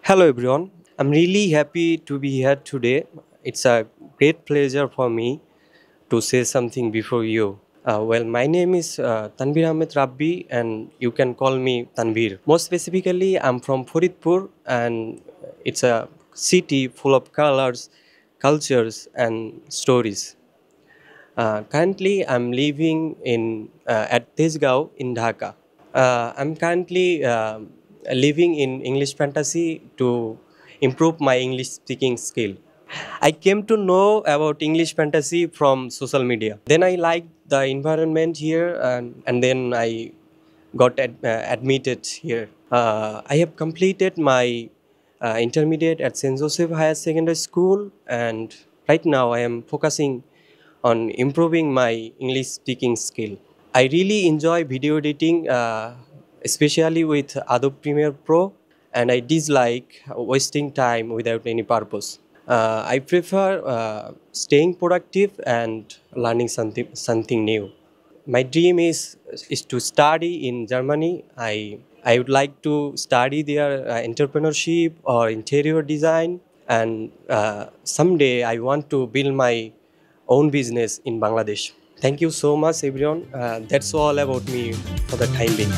Hello everyone. I'm really happy to be here today. It's a great pleasure for me to say something before you. My name is Tanvir Ahmed Rabbi and you can call me Tanvir. More specifically, I'm from Faridpur and it's a city full of colors, cultures and stories. Currently, I'm living at Tezgao in Dhaka. I'm currently living in English fantasy to improve my English speaking skill. I came to know about English fantasy from social media. Then I liked the environment here, and then I got admitted here. I have completed my intermediate at St. Joseph Higher Secondary School, and right now I am focusing on improving my English speaking skill. I really enjoy video editing, especially with Adobe Premiere Pro, and I dislike wasting time without any purpose. I prefer staying productive and learning something new. My dream is to study in Germany. I would like to study there entrepreneurship or interior design, and someday I want to build my own business in Bangladesh. Thank you so much, everyone. That's all about me for the time being.